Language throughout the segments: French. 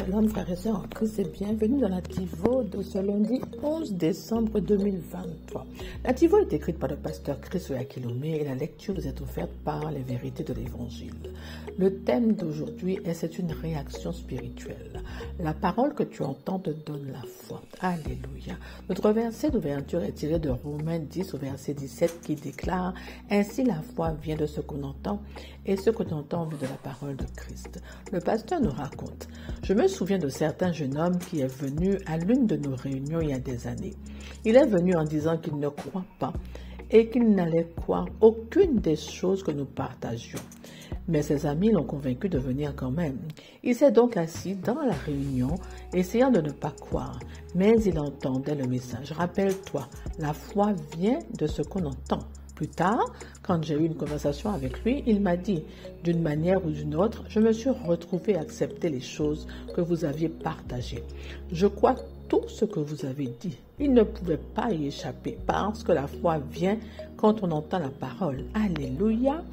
Shalom frères et sœurs en Christ et bienvenue dans la TIVO de ce lundi 11 décembre 2023. La TIVO est écrite par le pasteur Chris Oyakhilome et la lecture vous est offerte par les vérités de l'Évangile. Le thème d'aujourd'hui est c'est une réaction spirituelle. La parole que tu entends te donne la foi. Alléluia. Notre verset d'ouverture est tiré de Romains 10 au verset 17 qui déclare « Ainsi la foi vient de ce qu'on entend et ce qu'on entend vient de la parole de Christ. » Le pasteur nous raconte « Je me souviens de certains jeunes hommes qui est venu à l'une de nos réunions il y a des années. Il est venu en disant qu'il ne croit pas et qu'il n'allait croire aucune des choses que nous partagions. Mais ses amis l'ont convaincu de venir quand même. Il s'est donc assis dans la réunion, essayant de ne pas croire, mais il entendait le message. Rappelle-toi, la foi vient de ce qu'on entend. Plus tard, quand j'ai eu une conversation avec lui, il m'a dit, d'une manière ou d'une autre, je me suis retrouvé à accepter les choses que vous aviez partagées. Je crois tout ce que vous avez dit. Il ne pouvait pas y échapper parce que la foi vient quand on entend la parole. Alléluia.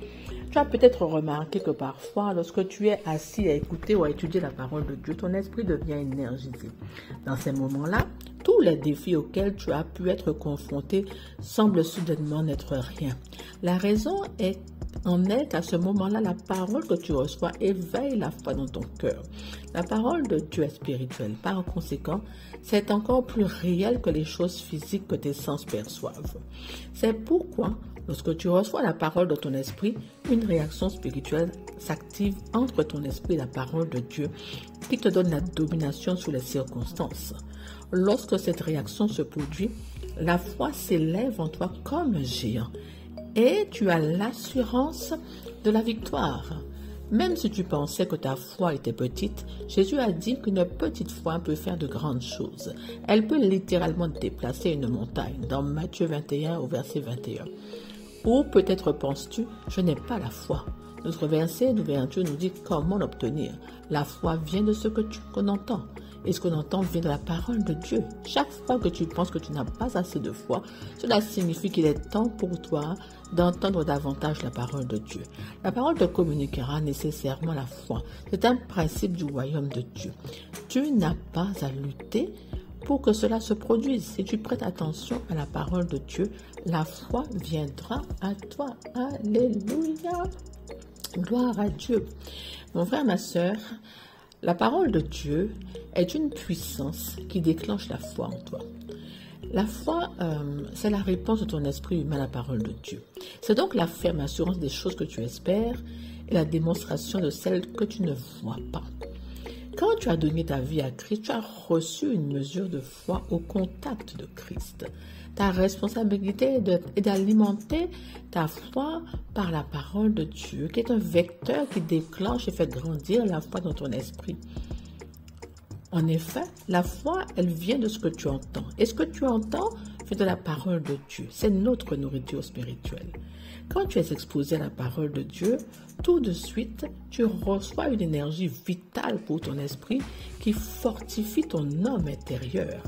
Tu as peut-être remarqué que parfois, lorsque tu es assis à écouter ou à étudier la parole de Dieu, ton esprit devient énergisé. Dans ces moments-là, tous les défis auxquels tu as pu être confronté semblent soudainement n'être rien. La raison en est qu'à ce moment-là, la parole que tu reçois éveille la foi dans ton cœur. La parole de Dieu est spirituelle. Par conséquent, c'est encore plus réel que les choses physiques que tes sens perçoivent. C'est pourquoi, lorsque tu reçois la parole de ton esprit, une réaction spirituelle s'active entre ton esprit et la parole de Dieu qui te donne la domination sur les circonstances. Lorsque cette réaction se produit, la foi s'élève en toi comme un géant et tu as l'assurance de la victoire. Même si tu pensais que ta foi était petite, Jésus a dit qu'une petite foi peut faire de grandes choses. Elle peut littéralement déplacer une montagne, dans Matthieu 21 au verset 21. Ou peut-être penses-tu, je n'ai pas la foi. Notre verset d'ouverture nous dit comment l'obtenir. La foi vient de ce qu'on entend. Et ce qu'on entend vient de la parole de Dieu. Chaque fois que tu penses que tu n'as pas assez de foi, cela signifie qu'il est temps pour toi d'entendre davantage la parole de Dieu. La parole te communiquera nécessairement la foi. C'est un principe du royaume de Dieu. Tu n'as pas à lutter pour que cela se produise. Si tu prêtes attention à la parole de Dieu, la foi viendra à toi. Alléluia. Gloire à Dieu. Mon frère, ma sœur, la parole de Dieu est une puissance qui déclenche la foi en toi. La foi, c'est la réponse de ton esprit humain à la parole de Dieu. C'est donc la ferme assurance des choses que tu espères et la démonstration de celles que tu ne vois pas. Quand tu as donné ta vie à Christ, tu as reçu une mesure de foi au contact de Christ. Ta responsabilité est d'alimenter ta foi par la parole de Dieu, qui est un vecteur qui déclenche et fait grandir la foi dans ton esprit. En effet, la foi, elle vient de ce que tu entends. Et ce que tu entends vient de la parole de Dieu. C'est notre nourriture spirituelle. Quand tu es exposé à la parole de Dieu, tout de suite, tu reçois une énergie vitale pour ton esprit qui fortifie ton homme intérieur.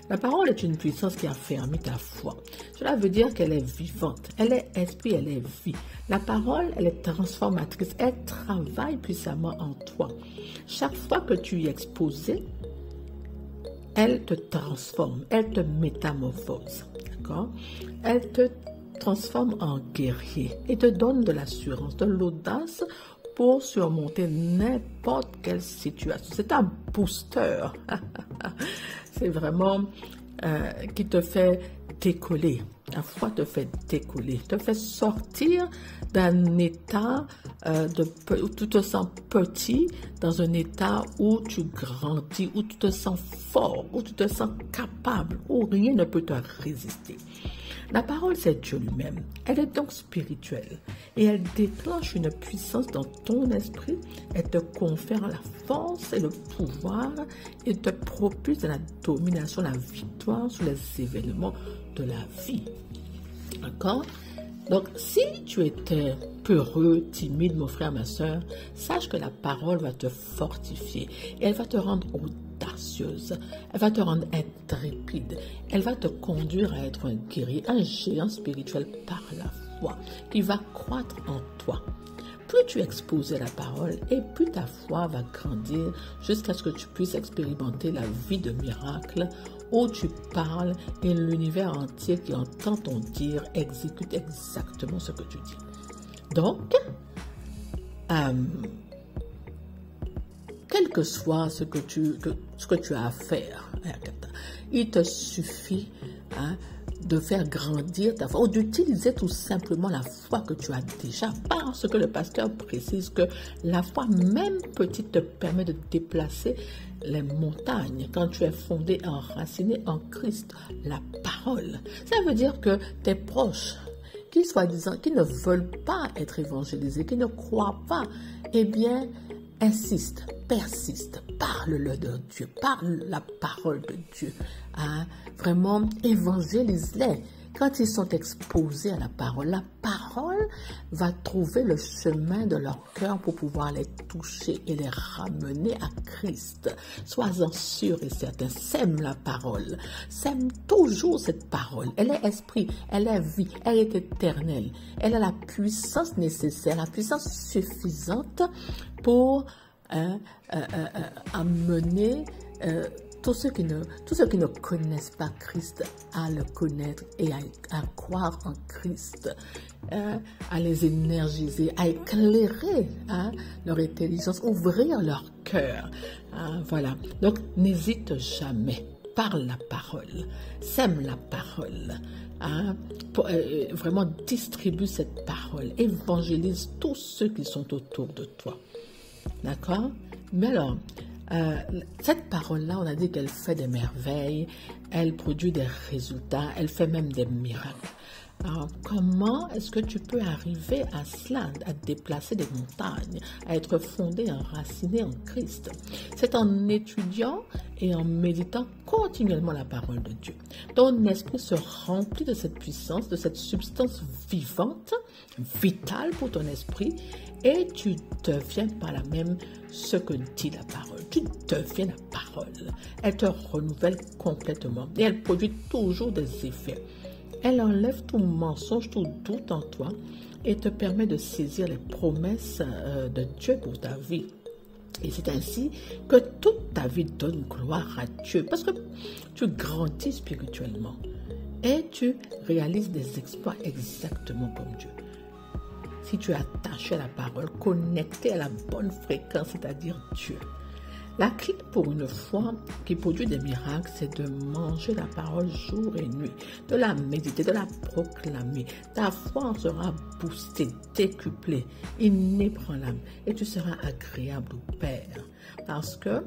La parole est une puissance qui affermit ta foi. Cela veut dire qu'elle est vivante. Elle est esprit, elle est vie. La parole, elle est transformatrice. Elle travaille puissamment en toi. Chaque fois que tu y es exposé, elle te transforme. Elle te métamorphose. D'accord? Elle te transforme en guerrier et te donne de l'assurance, de l'audace pour surmonter n'importe quelle situation. C'est un booster. C'est vraiment qui te fait décoller. La foi te fait décoller, te fait sortir d'un état où tu te sens petit, dans un état où tu grandis, où tu te sens fort, où tu te sens capable, où rien ne peut te résister. La parole, c'est Dieu lui-même. Elle est donc spirituelle et elle déclenche une puissance dans ton esprit. Elle te confère la force et le pouvoir et te propulse à la domination, la victoire sur les événements de la vie. D'accord? Donc, si tu étais peureux, timide, mon frère, ma soeur, sache que la parole va te fortifier et elle va te rendre audacieuse, elle va te rendre intrépide, elle va te conduire à être un guerrier, un géant spirituel par la foi qui va croître en toi. plus tu exposes la parole et plus ta foi va grandir jusqu'à ce que tu puisses expérimenter la vie de miracle où tu parles et l'univers entier qui entend ton dire exécute exactement ce que tu dis. Donc, quel que soit ce que tu as à faire, il te suffit de faire grandir ta foi ou d'utiliser tout simplement la foi que tu as déjà, parce que le pasteur précise que la foi, même petite, te permet de déplacer les montagnes quand tu es fondé, enraciné en Christ, la parole. Ça veut dire que tes proches, qui ne veulent pas être évangélisés, qui ne croient pas, eh bien, insiste, persiste, parle-le de Dieu, parle la parole de Dieu. Vraiment, évangélise-les. Quand ils sont exposés à la parole va trouver le chemin de leur cœur pour pouvoir les toucher et les ramener à Christ. Sois-en sûr et certain, sème la parole, sème toujours cette parole. Elle est esprit, elle est vie, elle est éternelle. Elle a la puissance nécessaire, la puissance suffisante pour amener tous ceux qui ne connaissent pas Christ à le connaître et à croire en Christ, à les énergiser, à éclairer leur intelligence, ouvrir leur cœur. Voilà. Donc, n'hésite jamais. Parle la parole, sème la parole. Vraiment distribue cette parole, évangélise tous ceux qui sont autour de toi. D'accord? Mais alors, cette parole-là, on a dit qu'elle fait des merveilles, elle produit des résultats, elle fait même des miracles. Alors, comment est-ce que tu peux arriver à cela, à déplacer des montagnes, à être fondé, enraciné en Christ? C'est en étudiant et en méditant continuellement la parole de Dieu. Ton esprit se remplit de cette puissance, de cette substance vivante, vitale pour ton esprit, et tu deviens par là même ce que dit la parole. Tu deviens la parole. Elle te renouvelle complètement et elle produit toujours des effets. Elle enlève tout mensonge, tout doute en toi et te permet de saisir les promesses de Dieu pour ta vie. Et c'est ainsi que toute ta vie donne gloire à Dieu parce que tu grandis spirituellement et tu réalises des exploits exactement comme Dieu. Si tu es attaché à la parole, connecté à la bonne fréquence, c'est-à-dire Dieu. La clé pour une foi qui produit des miracles, c'est de manger la parole jour et nuit, de la méditer, de la proclamer. Ta foi en sera boostée, décuplée, inébranlable et tu seras agréable au Père. Parce que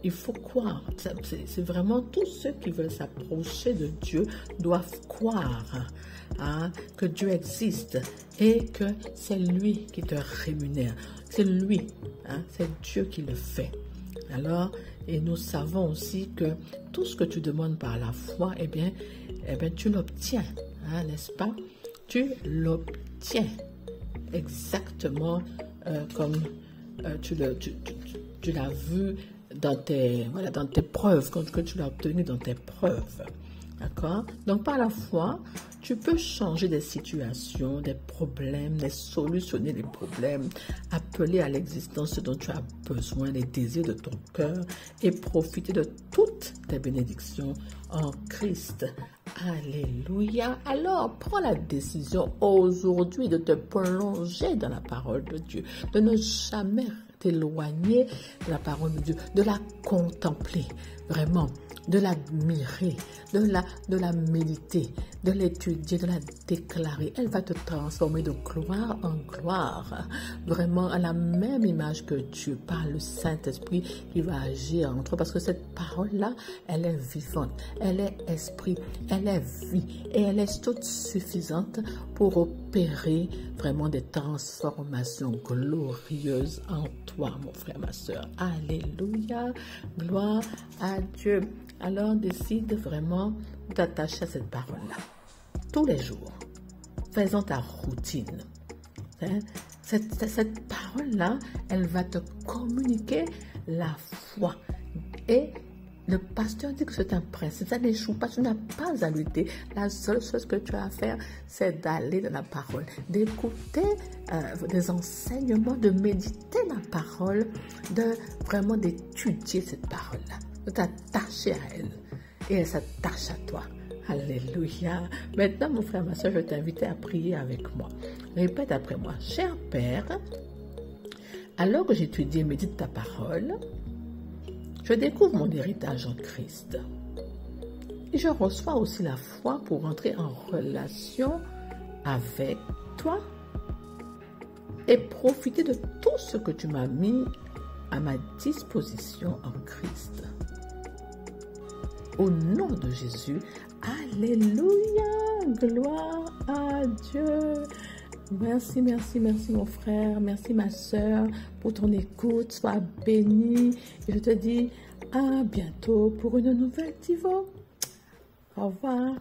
il faut croire. C'est vraiment tous ceux qui veulent s'approcher de Dieu doivent croire que Dieu existe et que c'est lui qui te rémunère. C'est lui, c'est Dieu qui le fait. Alors, et nous savons aussi que tout ce que tu demandes par la foi, eh bien tu l'obtiens, n'est-ce pas? Tu l'obtiens exactement comme tu l'as vu dans tes preuves, que tu l'as obtenu dans tes preuves. D'accord? Donc, par la foi, tu peux changer des situations, des problèmes, solutionner les problèmes, appeler à l'existence ce dont tu as besoin, les désirs de ton cœur et profiter de toutes tes bénédictions en Christ. Alléluia. Alors, prends la décision aujourd'hui de te plonger dans la parole de Dieu, de ne jamais t'éloigner de la parole de Dieu, de la contempler, vraiment, de l'admirer, de la méditer, de l'étudier, de la déclarer. Elle va te transformer de gloire en gloire, vraiment à la même image que Dieu, par le Saint-Esprit qui va agir en toi, parce que cette parole-là, elle est vivante, elle est esprit, elle est vie, et elle est toute suffisante pour opérer vraiment des transformations glorieuses en toi, mon frère, ma soeur. Alléluia, gloire à Dieu. Alors décide vraiment d'attacher à cette parole-là. Tous les jours, faisons ta routine. Cette parole-là, elle va te communiquer la foi et Le pasteur dit que c'est un principe, ça n'échoue pas, tu n'as pas à lutter. La seule chose que tu as à faire, c'est d'aller dans la parole, d'écouter des enseignements, de méditer la parole, de vraiment d'étudier cette parole-là, de t'attacher à elle. Et elle s'attache à toi. Alléluia. Maintenant, mon frère, ma soeur, je vais t'inviter à prier avec moi. Répète après moi. Cher Père, alors que j'étudie et médite ta parole, je découvre mon héritage en Christ. Et je reçois aussi la foi pour entrer en relation avec toi et profiter de tout ce que tu m'as mis à ma disposition en Christ. Au nom de Jésus, alléluia, gloire à Dieu. Merci, merci, merci mon frère, merci ma soeur pour ton écoute, sois béni. Et je te dis à bientôt pour une nouvelle Tivo. Au revoir.